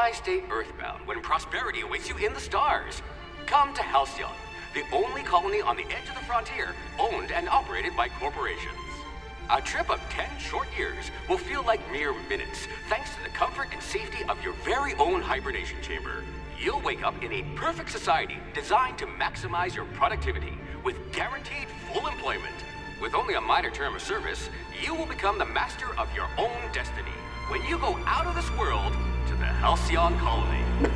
Why stay earthbound when prosperity awaits you in the stars? Come to Halcyon, the only colony on the edge of the frontier, owned and operated by corporations. A trip of 10 short years will feel like mere minutes, thanks to the comfort and safety of your very own hibernation chamber. You'll wake up in a perfect society designed to maximize your productivity, with guaranteed full employment. With only a minor term of service, you will become the master of your own destiny when you go out of this world to the Halcyon colony.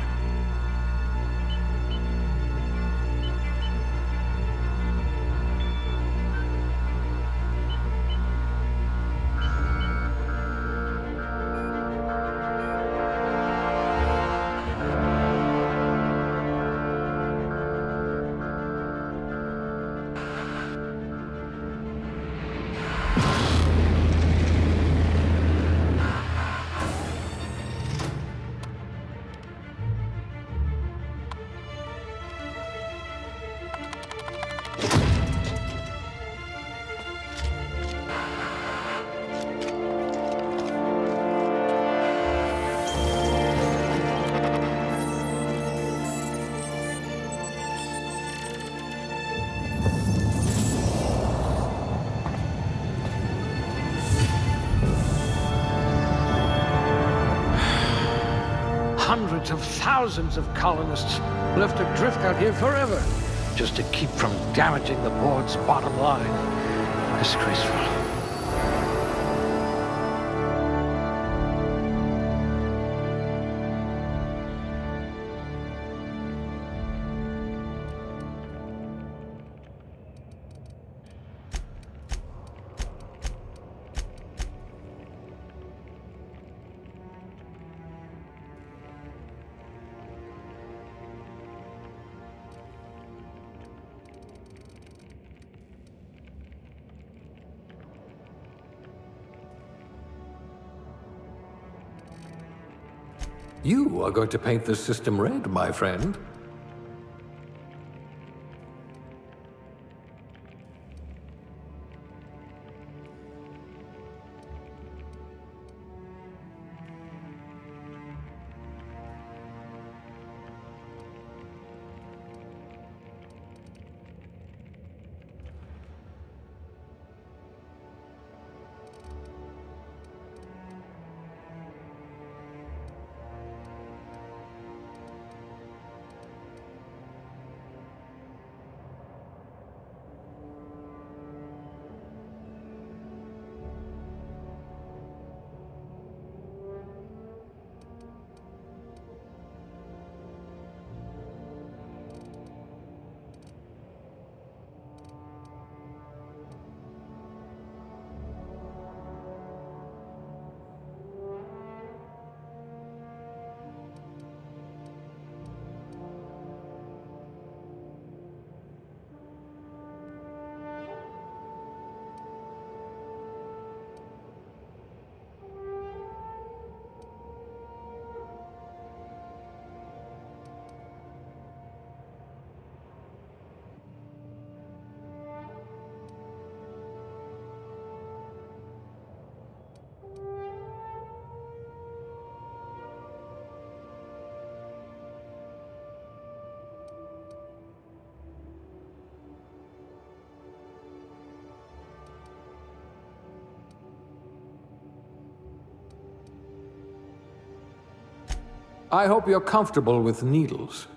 Hundreds of thousands of colonists left adrift out here forever, just to keep from damaging the board's bottom line. Disgraceful. You are going to paint this system red, my friend. I hope you're comfortable with needles.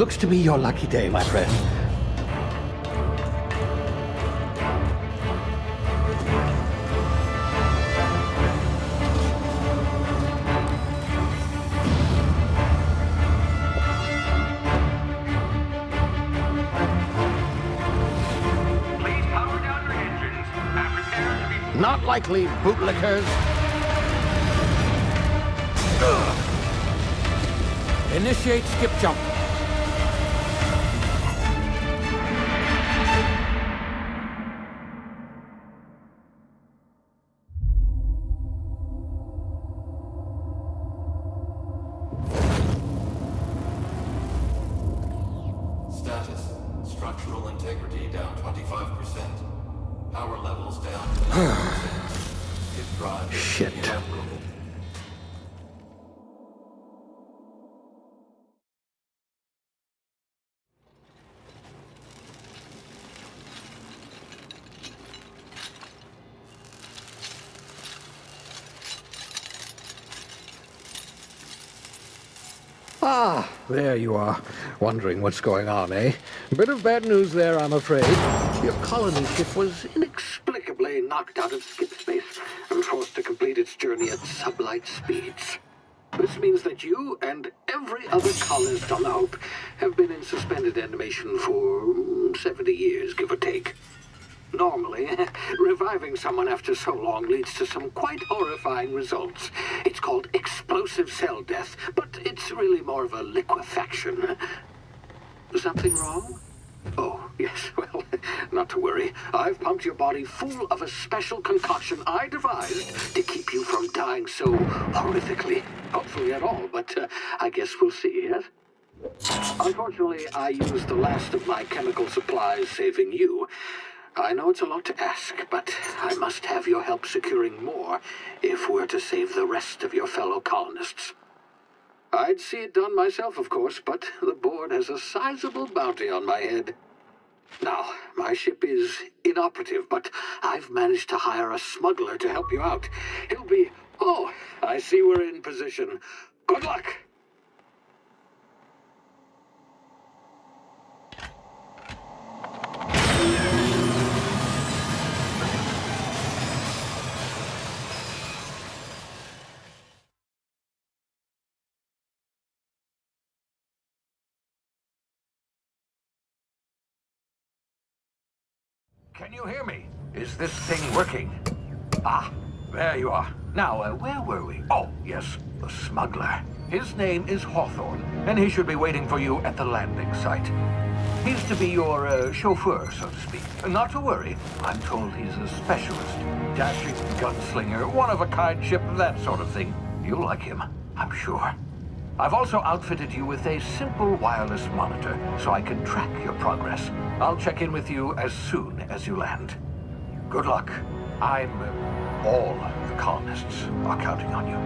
Looks to be your lucky day, my friend. Please power down your engines and prepare to be... Not likely, bootlickers. Initiate skip jump. Status. Structural integrity down 25%. Power levels down 10%. If drive is Shit. inoperable. Ah, there you are. Wondering what's going on, eh? Bit of bad news there, I'm afraid. Your colony ship was inexplicably knocked out of skip space and forced to complete its journey at sublight speeds. This means that you and every other colonist on the Hope have been in suspended animation for 70 years, give or take. Normally, reviving someone after so long leads to some quite horrifying results. It's called explosive cell death, but it's really more of a liquefaction. Something wrong? Oh, yes, well, not to worry. I've pumped your body full of a special concoction I devised to keep you from dying so horrifically. Hopefully at all, but I guess we'll see, yes? Unfortunately, I used the last of my chemical supplies saving you. I know it's a lot to ask, but I must have your help securing more if we're to save the rest of your fellow colonists. I'd see it done myself, of course, but the board has a sizable bounty on my head. Now, my ship is inoperative, but I've managed to hire a smuggler to help you out. He'll be... Oh, I see we're in position. Good luck! Can you hear me? Is this thing working? Ah, there you are. Now, where were we? Oh, yes, the smuggler. His name is Hawthorne, and he should be waiting for you at the landing site. He's to be your chauffeur, so to speak. Not to worry, I'm told he's a specialist. Dashing gunslinger, one-of-a-kind ship, that sort of thing. You'll like him, I'm sure. I've also outfitted you with a simple wireless monitor, so I can track your progress. I'll check in with you as soon as you land. Good luck. All the colonists are counting on you.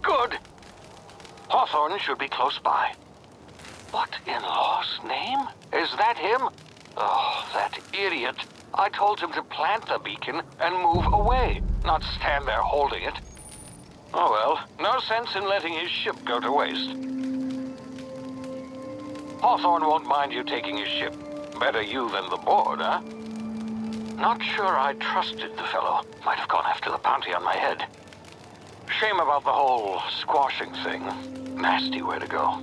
Good. Hawthorne should be close by. What in law's name? Is that him? Oh, that idiot. I told him to plant the beacon and move away, not stand there holding it. Oh well, no sense in letting his ship go to waste. Hawthorne won't mind you taking his ship. Better you than the board, huh? Not sure I trusted the fellow. Might have gone after the bounty on my head. Shame about the whole squashing thing. Nasty way to go.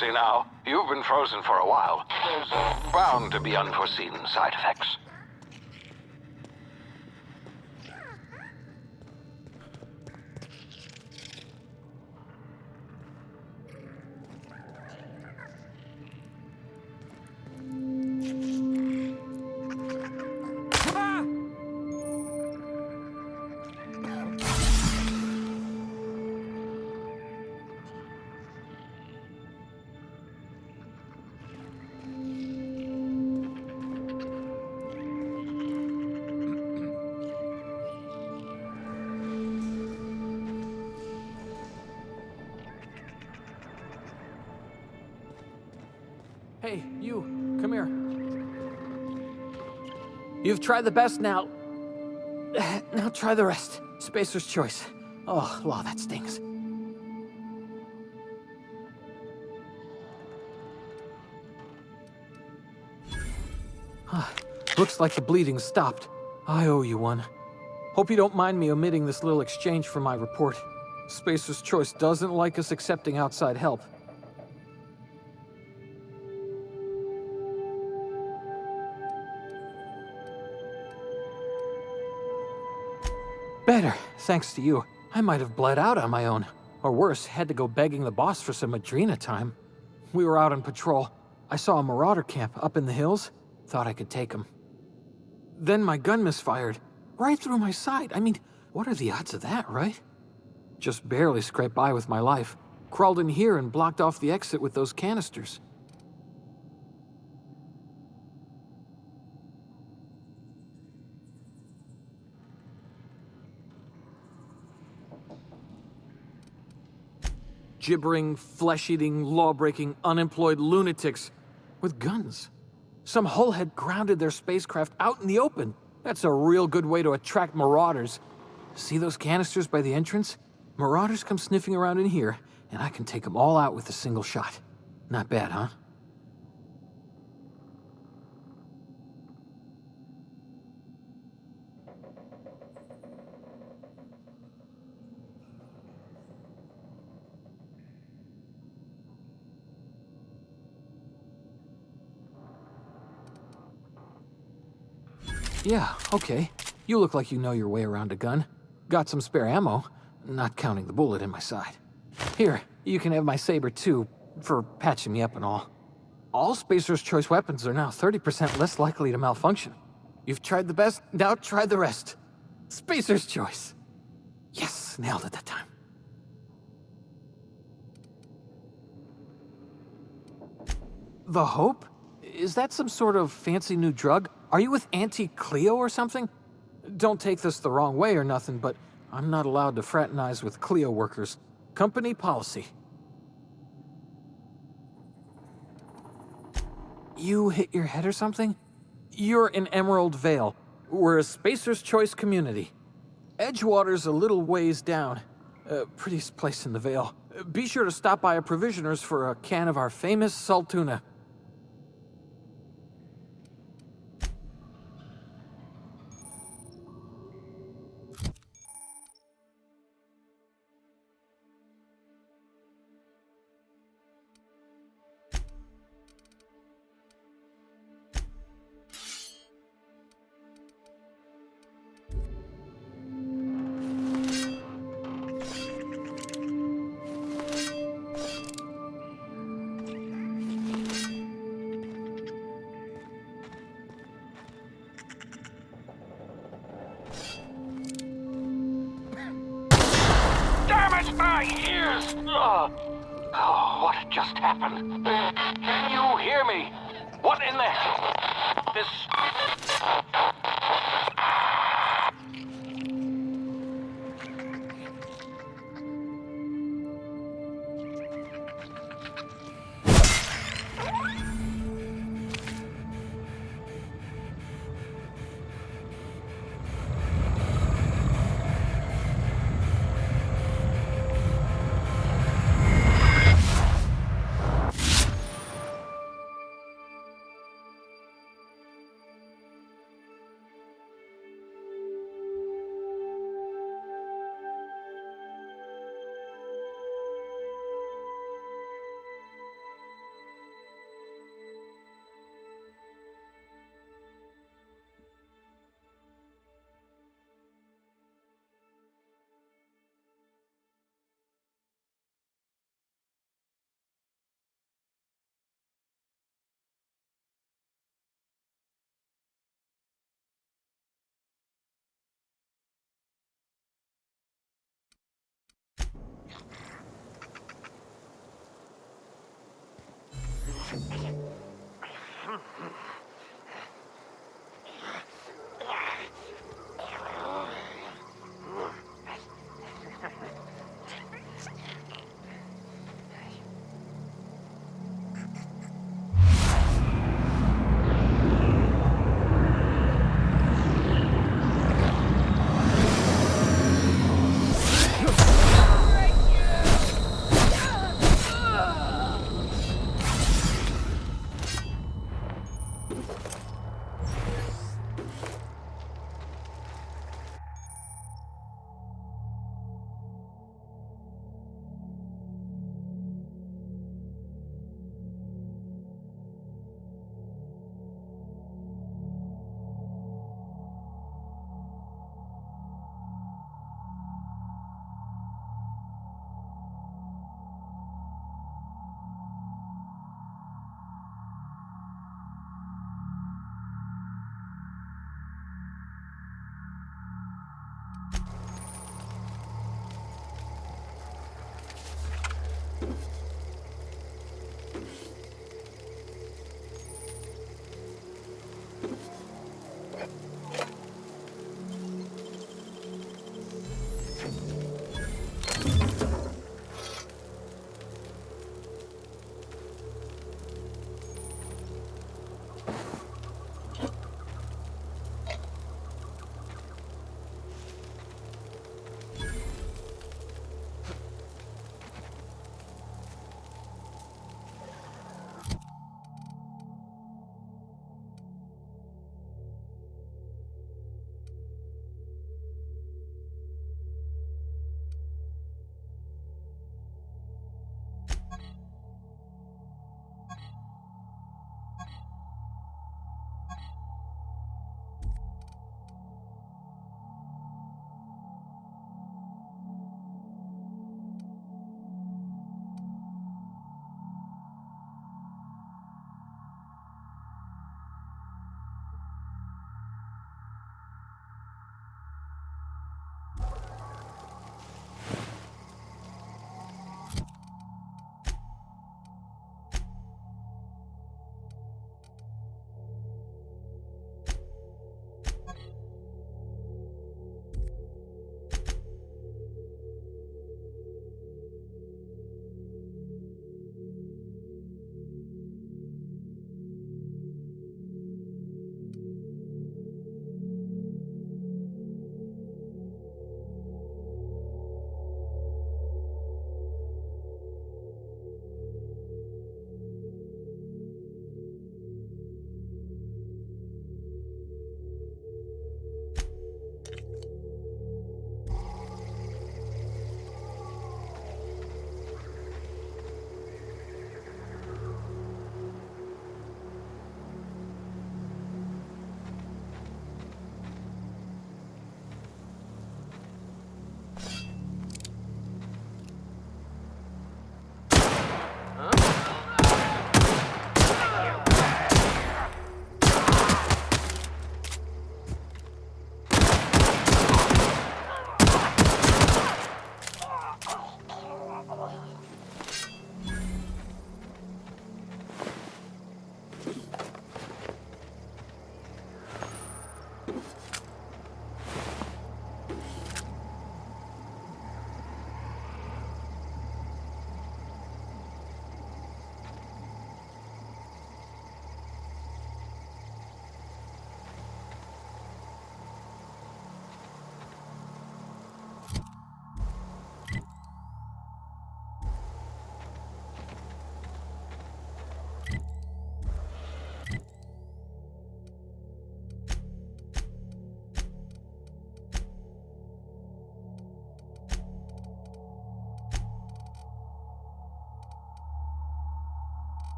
See now, you've been frozen for a while. There's bound to be unforeseen side effects. Hey, you, come here. You've tried the best now. Now try the rest. Spacer's choice. Oh, wow, that stings. Looks like the bleeding stopped. I owe you one. Hope you don't mind me omitting this little exchange from my report. Spacer's Choice doesn't like us accepting outside help. Better, thanks to you. I might have bled out on my own. Or worse, had to go begging the boss for some Adrena time. We were out on patrol. I saw a marauder camp up in the hills. Thought I could take him. Then my gun misfired. Right through my side. I mean, what are the odds of that, right? Just barely scraped by with my life. Crawled in here and blocked off the exit with those canisters. Gibbering, flesh-eating, law-breaking, unemployed lunatics with guns. Some hull had grounded their spacecraft out in the open. That's a real good way to attract marauders. See those canisters by the entrance? Marauders come sniffing around in here, and I can take them all out with a single shot. Not bad, huh? Yeah, okay. You look like you know your way around a gun. Got some spare ammo, not counting the bullet in my side. Here, you can have my saber too, for patching me up and all. All Spacer's Choice weapons are now 30% less likely to malfunction. You've tried the best, now try the rest. Spacer's Choice. Yes, nailed it that time. The Hope? Is that some sort of fancy new drug? Are you with Auntie Cleo or something? Don't take this the wrong way or nothing, but I'm not allowed to fraternize with Cleo workers. Company policy. You hit your head or something? You're in Emerald Vale. We're a Spacer's Choice community. Edgewater's a little ways down. Prettiest place in the Vale. Be sure to stop by a provisioner's for a can of our famous salt tuna. My ears! Oh, what just happened? Can you hear me? What in the hell? This...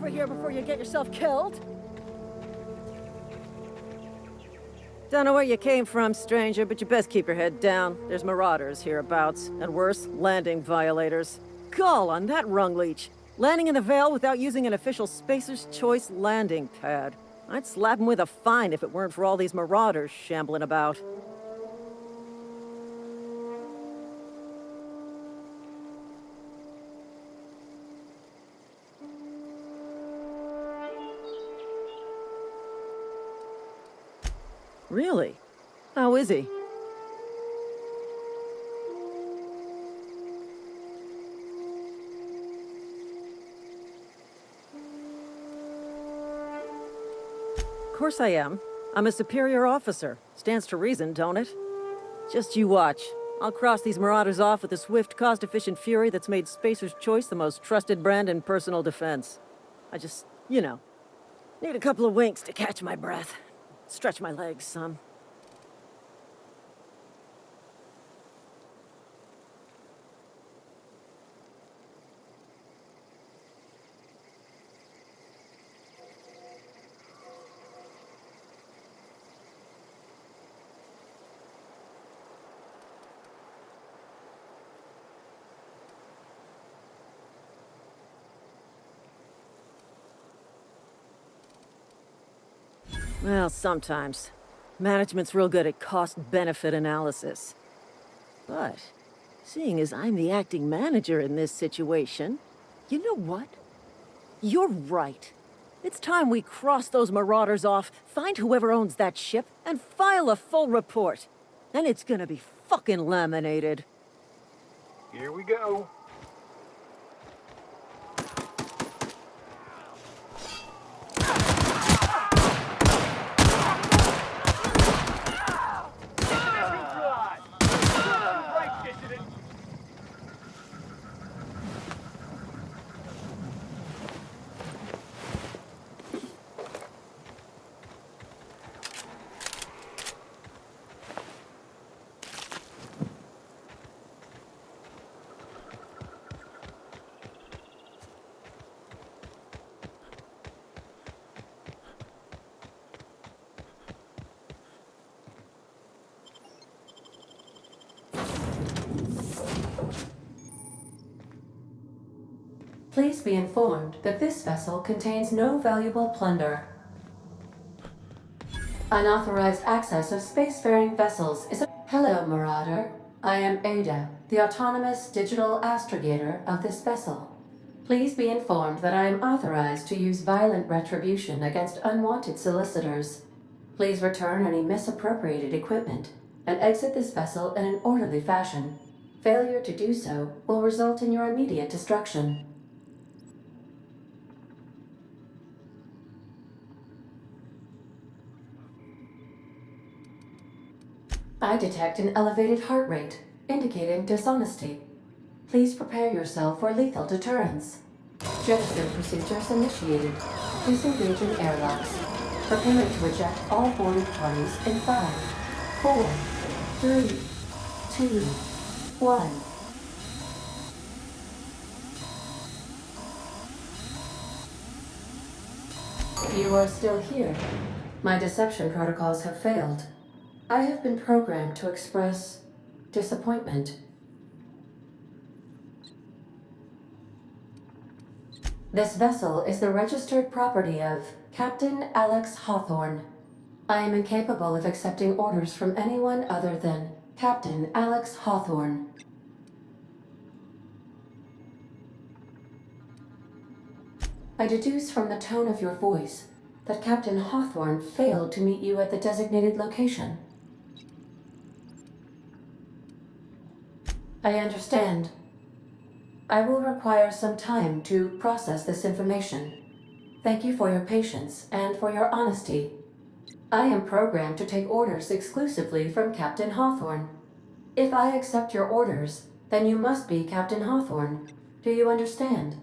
over here before you get yourself killed. Don't know where you came from, stranger, but you best keep your head down. There's marauders hereabouts, and worse, landing violators. Gall on that rung leech. Landing in the Vale without using an official Spacer's Choice landing pad. I'd slap him with a fine if it weren't for all these marauders shambling about. Really? How is he? Of course I am. I'm a superior officer. Stands to reason, don't it? Just you watch. I'll cross these marauders off with a swift, cost-efficient fury that's made Spacer's Choice the most trusted brand in personal defense. I just, need a couple of winks to catch my breath. Stretch my legs some. Well, sometimes. Management's real good at cost-benefit analysis. But, seeing as I'm the acting manager in this situation, you know what? You're right. It's time we cross those marauders off, find whoever owns that ship, and file a full report. And it's gonna be fucking laminated. Here we go. Please be informed that this vessel contains no valuable plunder. Unauthorized access of spacefaring vessels is a... Hello, Marauder. I am Ada, the autonomous digital astrogator of this vessel. Please be informed that I am authorized to use violent retribution against unwanted solicitors. Please return any misappropriated equipment and exit this vessel in an orderly fashion. Failure to do so will result in your immediate destruction. I detect an elevated heart rate, indicating dishonesty. Please prepare yourself for lethal deterrence. Jettison procedures initiated. Disengage in airlocks. Preparing to eject all boarded parties in 5, 4, 3, 2, 1. You are still here. My deception protocols have failed. I have been programmed to express disappointment. This vessel is the registered property of Captain Alex Hawthorne. I am incapable of accepting orders from anyone other than Captain Alex Hawthorne. I deduce from the tone of your voice that Captain Hawthorne failed to meet you at the designated location. I understand. I will require some time to process this information. Thank you for your patience and for your honesty. I am programmed to take orders exclusively from Captain Hawthorne. If I accept your orders, then you must be Captain Hawthorne. Do you understand?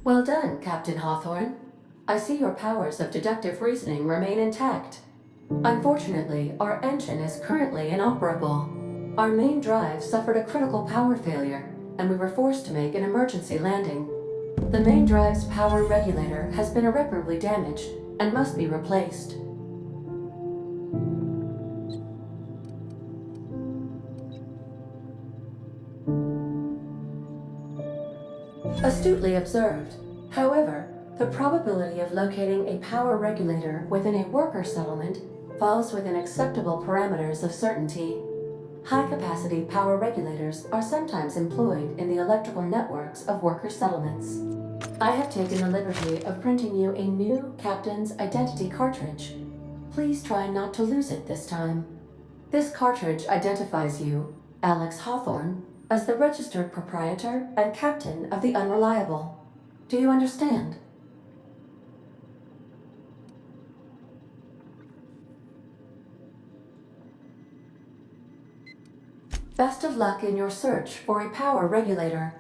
Well done, Captain Hawthorne. I see your powers of deductive reasoning remain intact. Unfortunately, our engine is currently inoperable. Our main drive suffered a critical power failure, and we were forced to make an emergency landing. The main drive's power regulator has been irreparably damaged and must be replaced. Astutely observed. However, the probability of locating a power regulator within a worker settlement falls within acceptable parameters of certainty. High-capacity power regulators are sometimes employed in the electrical networks of worker settlements. I have taken the liberty of printing you a new Captain's Identity cartridge. Please try not to lose it this time. This cartridge identifies you, Alex Hawthorne, as the registered proprietor and captain of the Unreliable. Do you understand? Best of luck in your search for a power regulator.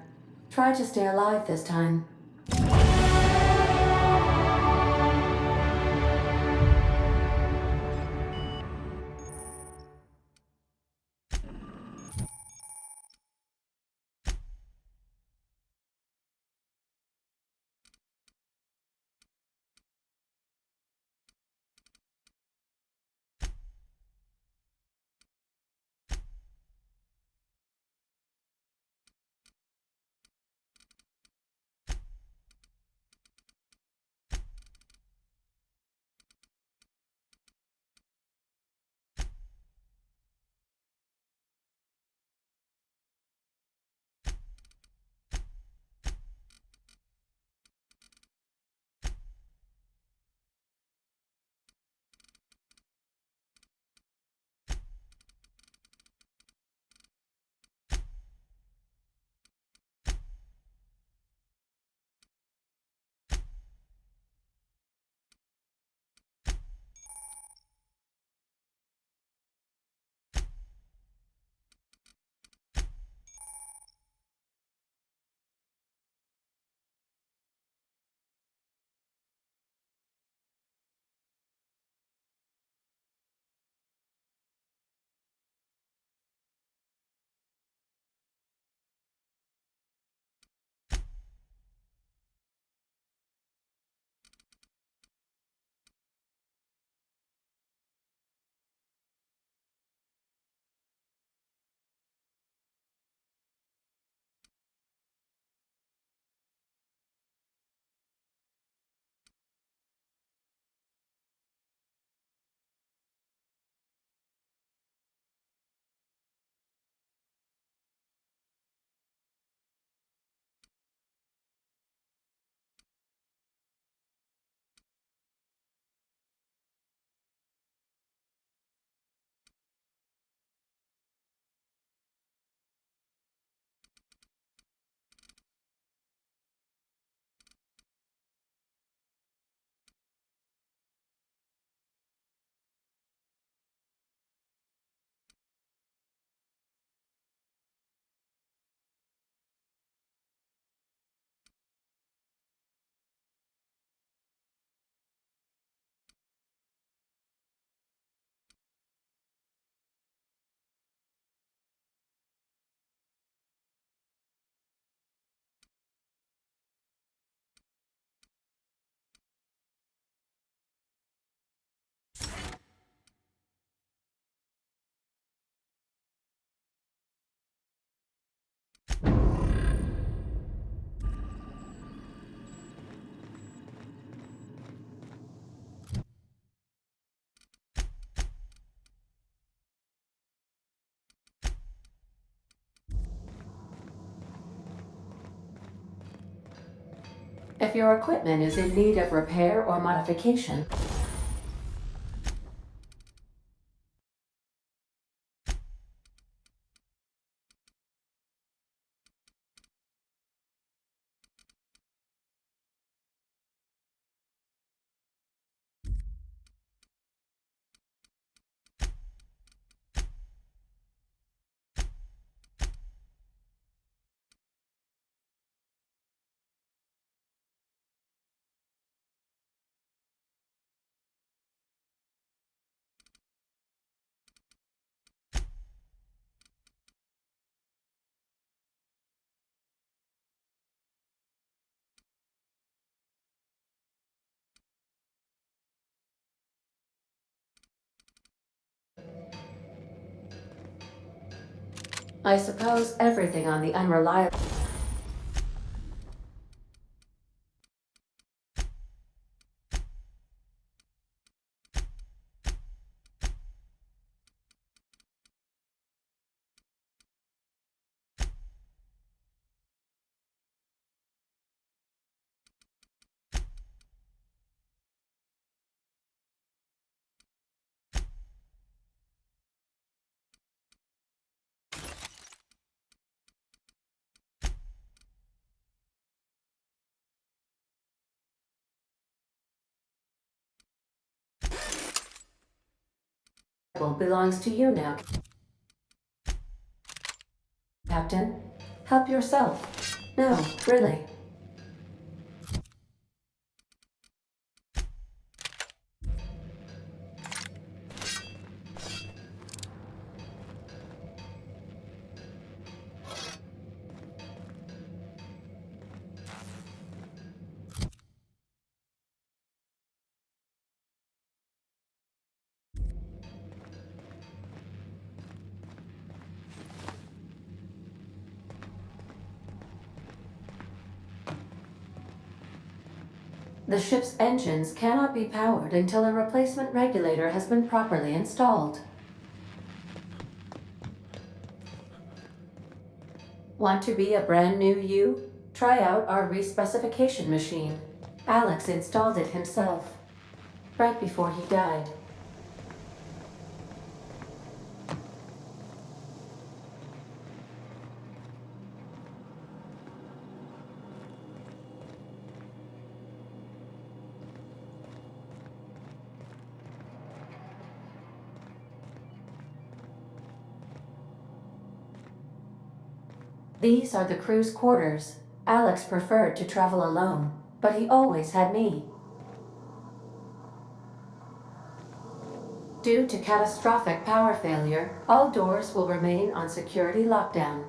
Try to stay alive this time. If your equipment is in need of repair or modification, I suppose everything on the unreliable... belongs to you now, Captain. Help yourself. No, really. The ship's engines cannot be powered until a replacement regulator has been properly installed. Want to be a brand new you? Try out our respecification machine. Alex installed it himself, right before he died. These are the crew's quarters. Alex preferred to travel alone, but he always had me. Due to catastrophic power failure, all doors will remain on security lockdown.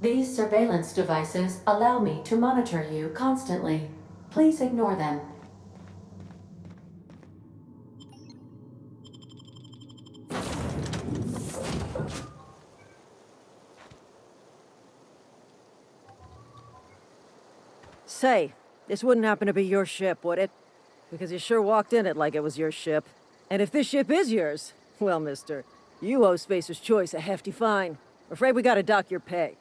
These surveillance devices allow me to monitor you constantly. Please ignore them. Say, this wouldn't happen to be your ship, would it? Because you sure walked in it like it was your ship. And if this ship is yours, well, mister, you owe Spacer's Choice a hefty fine. Afraid we gotta dock your pay.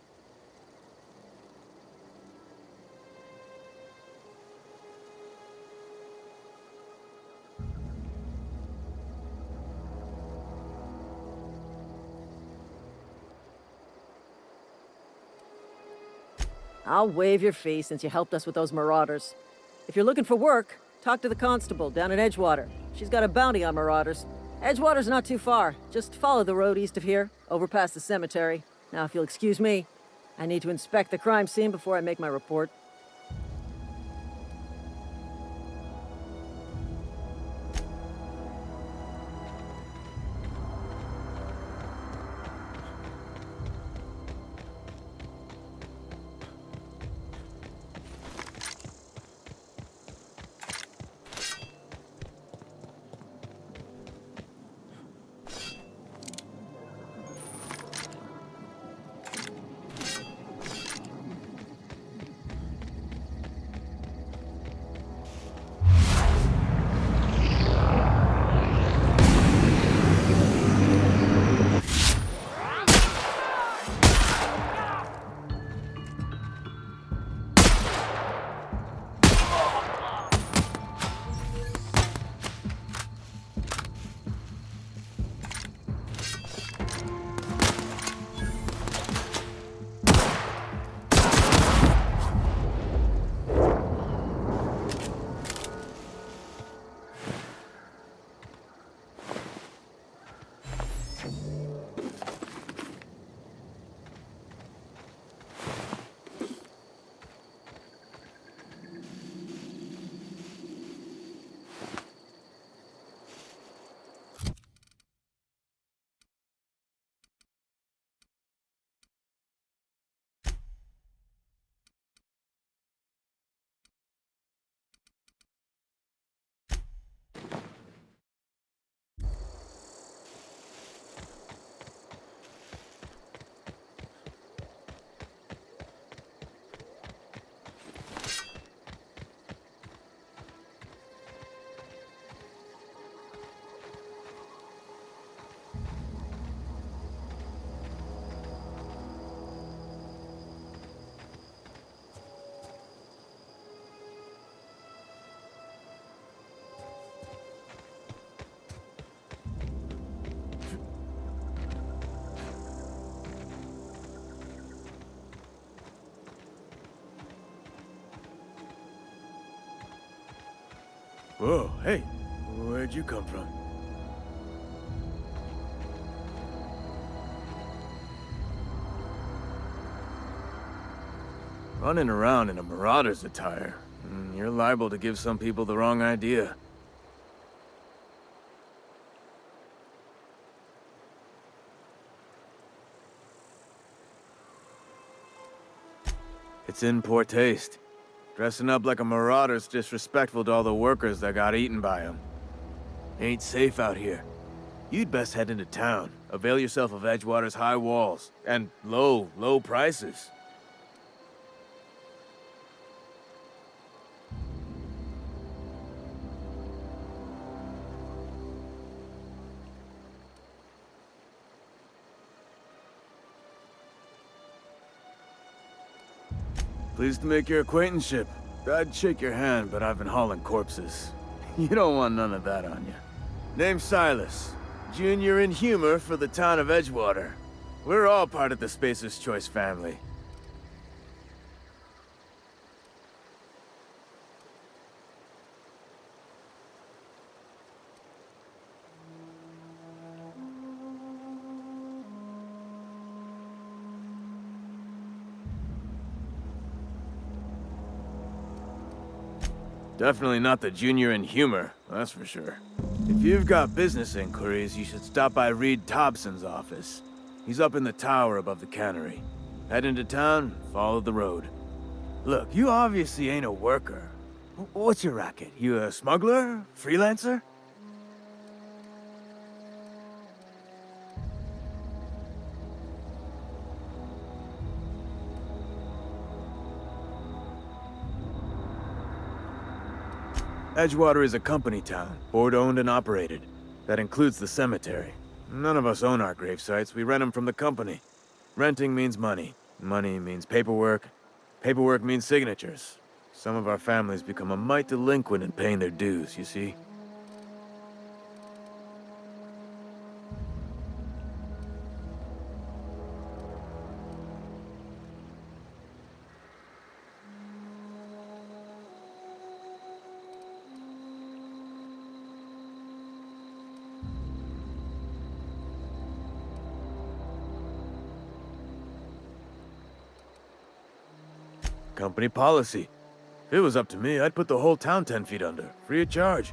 I'll waive your fee since you helped us with those marauders. If you're looking for work, talk to the constable down in Edgewater. She's got a bounty on marauders. Edgewater's not too far. Just follow the road east of here, over past the cemetery. Now, if you'll excuse me, I need to inspect the crime scene before I make my report. Whoa, hey, where'd you come from? Running around in a Marauder's attire. You're liable to give some people the wrong idea. It's in poor taste. Dressing up like a Marauder's disrespectful to all the workers that got eaten by him. Ain't safe out here. You'd best head into town. Avail yourself of Edgewater's high walls. And low prices. Pleased to make your acquaintanceship. I'd shake your hand, but I've been hauling corpses. You don't want none of that on you. Name's Silas. Junior in humor for the town of Edgewater. We're all part of the Spacer's Choice family. Definitely not the junior in humor, that's for sure. If you've got business inquiries, you should stop by Reed Thompson's office. He's up in the tower above the cannery. Head into town, follow the road. Look, you obviously ain't a worker. What's your racket? You a smuggler? Freelancer? Edgewater is a company town, board-owned and operated. That includes the cemetery. None of us own our gravesites, we rent them from the company. Renting means money. Money means paperwork. Paperwork means signatures. Some of our families become a mite delinquent in paying their dues, you see? Company policy. If it was up to me, I'd put the whole town 10 feet under, free of charge.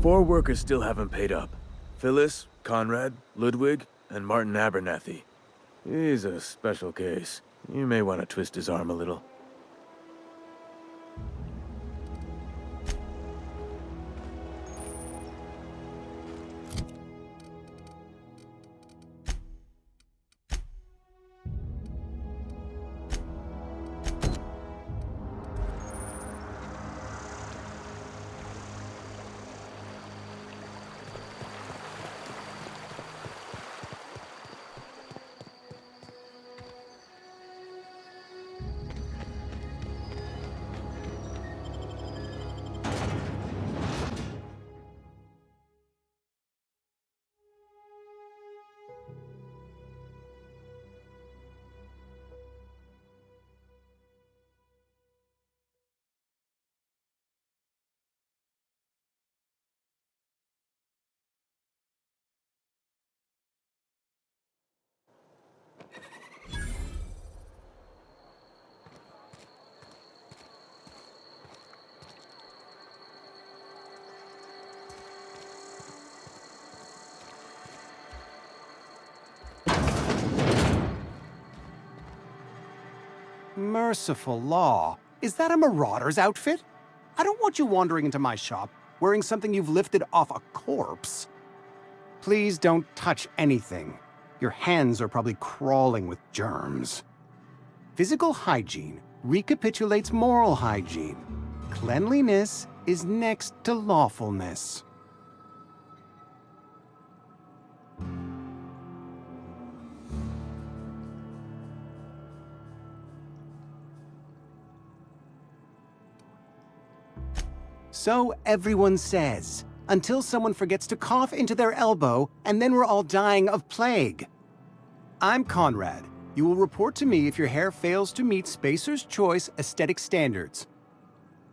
Four workers still haven't paid up. Phyllis, Conrad, Ludwig, and Martin Abernathy. He's a special case. You may want to twist his arm a little. Merciful law. Is that a Marauder's outfit? I don't want you wandering into my shop wearing something you've lifted off a corpse. Please don't touch anything. Your hands are probably crawling with germs. Physical hygiene recapitulates moral hygiene. Cleanliness is next to lawfulness. So everyone says, until someone forgets to cough into their elbow, and then we're all dying of plague. I'm Conrad. You will report to me if your hair fails to meet Spacer's Choice aesthetic standards.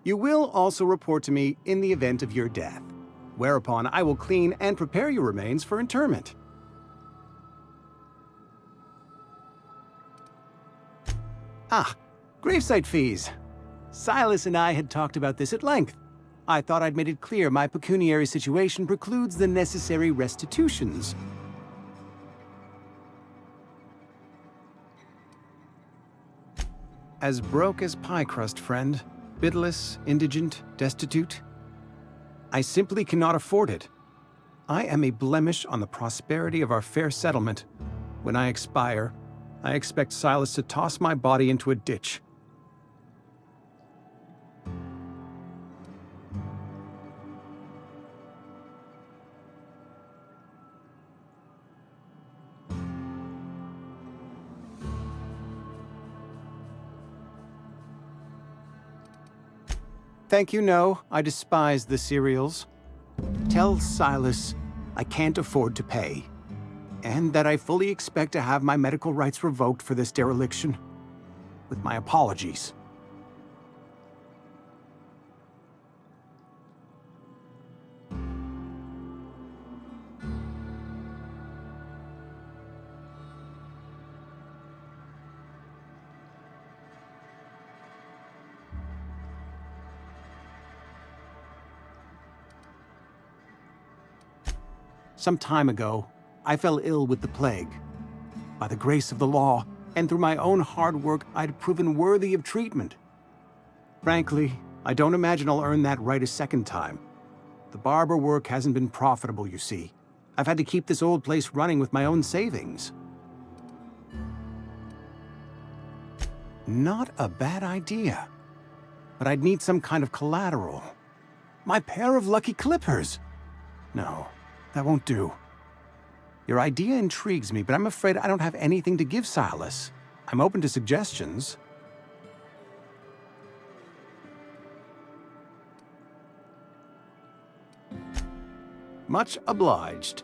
You will also report to me in the event of your death, whereupon I will clean and prepare your remains for interment. Ah, gravesite fees. Silas and I had talked about this at length. I thought I'd made it clear my pecuniary situation precludes the necessary restitutions. As broke as pie crust, friend. Bidless, indigent, destitute. I simply cannot afford it. I am a blemish on the prosperity of our fair settlement. When I expire, I expect Silas to toss my body into a ditch. Thank you, no. I despise the cereals. Tell Silas I can't afford to pay, and that I fully expect to have my medical rights revoked for this dereliction. With my apologies. Some time ago, I fell ill with the plague. By the grace of the law, and through my own hard work, I'd proven worthy of treatment. Frankly, I don't imagine I'll earn that right a second time. The barber work hasn't been profitable, you see. I've had to keep this old place running with my own savings. Not a bad idea. But I'd need some kind of collateral. My pair of lucky clippers! No. That won't do. Your idea intrigues me, but I'm afraid I don't have anything to give Silas. I'm open to suggestions. Much obliged.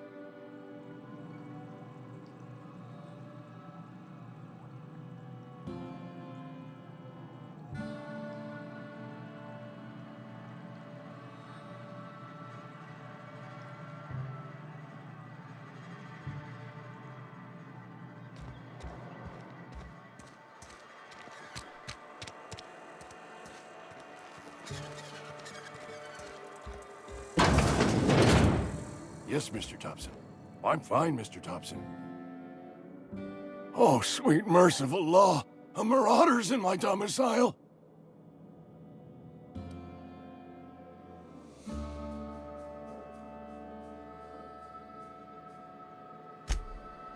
Yes, Mr. Thompson. I'm fine, Mr. Thompson. Oh, sweet merciful law! A marauder's in my domicile!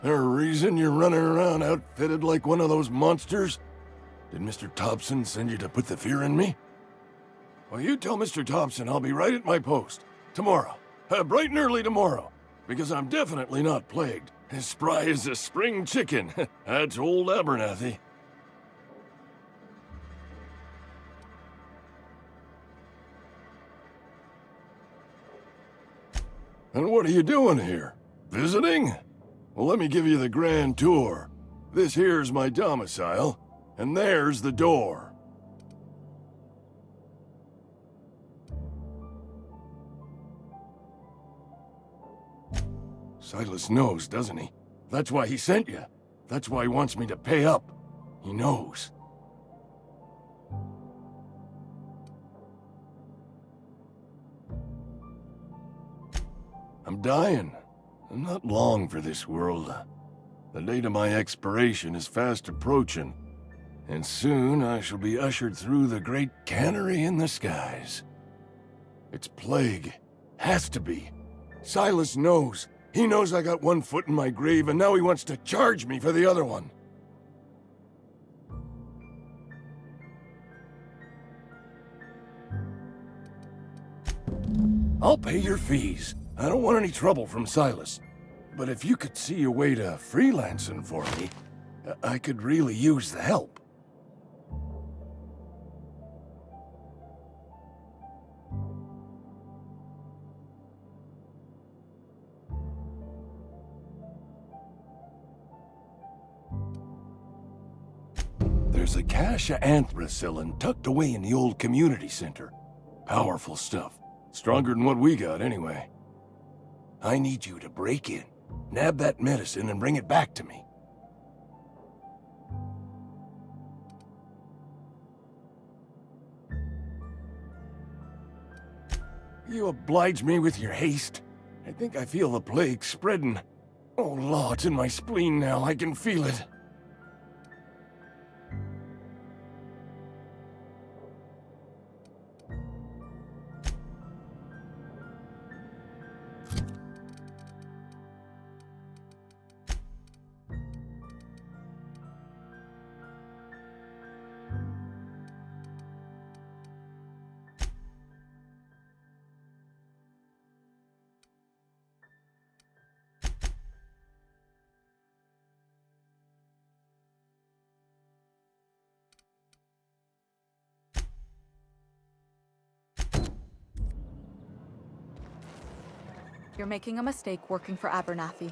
There a reason you're running around outfitted like one of those monsters? Did Mr. Thompson send you to put the fear in me? Well, you tell Mr. Thompson I'll be right at my post. Tomorrow. Bright and early tomorrow. Because I'm definitely not plagued. As spry as a spring chicken. That's old Abernathy. And what are you doing here? Visiting? Well, let me give you the grand tour. This here's my domicile, and there's the door. Silas knows, doesn't he? That's why he sent you. That's why he wants me to pay up. He knows. I'm dying. I'm not long for this world. The date of my expiration is fast approaching, and soon I shall be ushered through the great cannery in the skies. It's plague. Has to be. Silas knows. He knows I got one foot in my grave, and now he wants to charge me for the other one. I'll pay your fees. I don't want any trouble from Silas. But if you could see a way to freelancing for me, I could really use the help. There's a cache of anthracillin tucked away in the old community center. Powerful stuff. Stronger than what we got, anyway. I need you to break in, nab that medicine, and bring it back to me. You oblige me with your haste. I think I feel the plague spreading. Oh, Law, it's in my spleen now. I can feel it. You're making a mistake working for Abernathy.